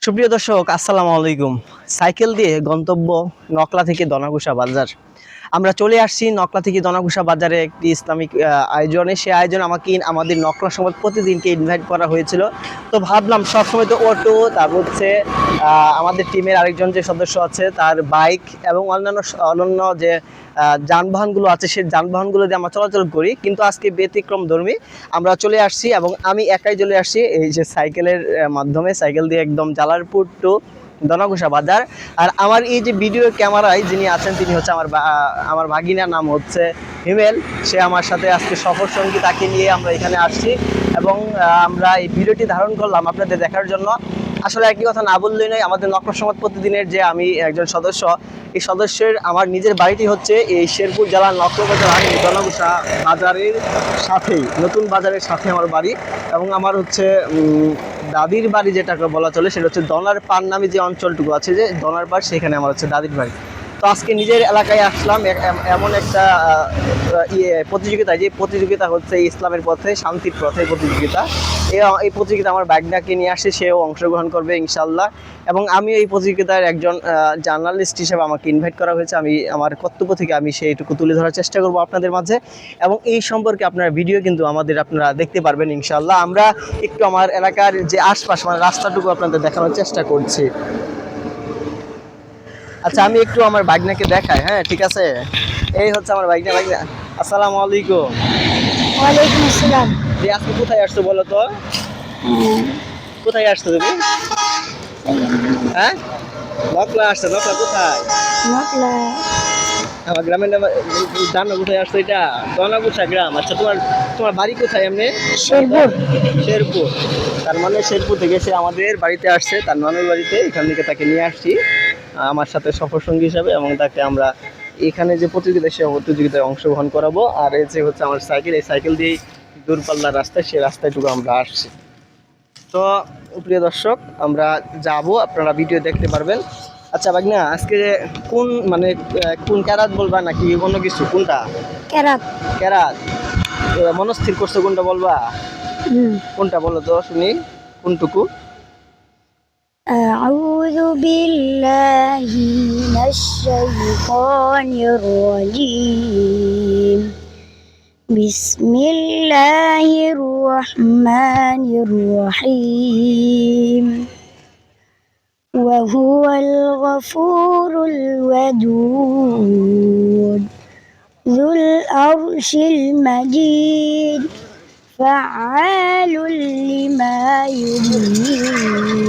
সুপ্রিয় দর্শক, আসসালামু আলাইকুম। সাইকেল দিয়ে গন্তব্য নকলা থেকে দনাঘুষা বাজার। আমরা চলে আসছি নকলা থেকে দনাঘুষা বাজারে একটি ইসলামিক আয়োজনে। সে আয়োজন আমাদের নকলা সমাজ প্রতিদিনকে ইনভাইট করা হয়েছিল। তো ভাবলাম সবসময় তো অটো, তারপর হচ্ছে আমাদের টিমের আরেকজন যে সদস্য আছে তার বাইক এবং অন্যান্য যে যানবাহনগুলো আছে সেই যানবাহনগুলো দিয়ে আমরা চলাচল করি, কিন্তু আজকে ব্যতিক্রম ধর্মী আমরা চলে আসছি এবং আমি একাই চলে আসছি এই যে সাইকেলের মাধ্যমে, সাইকেল দিয়ে একদম জালালপুর টু দনাঘুষা বাজার। আর আমার এই যে ভিডিও ক্যামেরায় যিনি আছেন তিনি হচ্ছে আমার ভাগিনার নাম হচ্ছে হিমেল। সে আমার সাথে আজকে সফর সঙ্গী, তাকে নিয়ে আমরা এখানে আসছি এবং আমরা এই ভিডিওটি ধারণ করলাম আপনাদের দেখার জন্য। আসলে একই কথা না বললেই নয়, আমাদের নকলা সমাজ প্রতিদিনের যে আমি একজন সদস্য, এই সদস্যের আমার নিজের বাড়িটি হচ্ছে এই শেরপুর জেলার নকলা বাজার দনাঘুষা বাজারের সাথেই, নতুন বাজারের সাথে আমার বাড়ি। এবং আমার হচ্ছে দাদির বাড়ি যেটাকে বলা চলে সেটা হচ্ছে দনার পাড় নামে যে অঞ্চলটুকু আছে, যে দনার পাড়, সেখানে আমার হচ্ছে দাদির বাড়ি। তো আজকে নিজের এলাকায় আসলাম এমন একটা প্রতিযোগিতা, যে প্রতিযোগিতা হচ্ছে ইসলামের পথে, শান্তির পথে প্রতিযোগিতা। এই প্রতিযোগিতা আমার বাইকটাকে নিয়ে আসছে, সেও অংশগ্রহণ করবে ইনশাল্লাহ। এবং আমি এই প্রতিযোগিতার একজন জার্নালিস্ট হিসেবে আমাকে ইনভাইট করা হয়েছে। আমি আমার কর্তব্য থেকে আমি সেইটুকু তুলে ধরার চেষ্টা করব আপনাদের মাঝে, এবং এই সম্পর্কে আপনার ভিডিও কিন্তু আপনারা দেখতে পারবেন ইনশাল্লাহ। আমরা একটু আমার এলাকার যে আশপাশ, মানে রাস্তাটুকু আপনাদের দেখানোর চেষ্টা করছি। আচ্ছা, আমি একটু আমার বাইকনাকে দেখাই। হ্যাঁ, ঠিক আছে। এই হচ্ছে আমার বাইকনা। আসসালামু আলাইকুম। ওয়ালাইকুম আসসালাম। যে আজকে কোথায় আসছো বলো তো? কোথায় আসছো তুমি? হ্যাঁ, নকলা আসছো। নকলা কোথায়? নকলা। আমার গ্রামের নাম জানো? কোথায় আসছো? এটা দনাঘুষা গ্রাম। আচ্ছা, তোমার বাড়ি কোথায়? এমনি শেরপুর। শেরপুর। তার মানে শেরপুর থেকে সে আমাদের বাড়িতে আসছে, তার নামের বাড়িতে। এখান থেকে তাকে নিয়ে আসছি আমার সাথে সফর সঙ্গী হিসাবে, এবং তাকে আমরা এখানে যে প্রতিযোগিতা, সে প্রতিযোগিতায় অংশগ্রহণ করাবো। আর এই যে হচ্ছে আমার সাইকেল, এই সাইকেল দিয়েই দূরপাল্লার রাস্তায়, সেই রাস্তায়টুকু আমরা আসছি। তো প্রিয় দর্শক, আমরা যাব, আপনারা ভিডিও দেখতে পারবেন। আচ্ছা ভাগনা, আজকে কোন ক্যারাত বলবা নাকি অন্য কিছু? কোনটা? কেরাত। ক্যারাত মনস্থির করছো? কোনটা বলবা? কোনটা বলো তো শুনি, কোনটুকু? أعوذ بالله من الشيطان الرجيم. بسم الله الرحمن الرحيم. وهو الغفور الودود ذو العرش المجيد فعال لما يريد.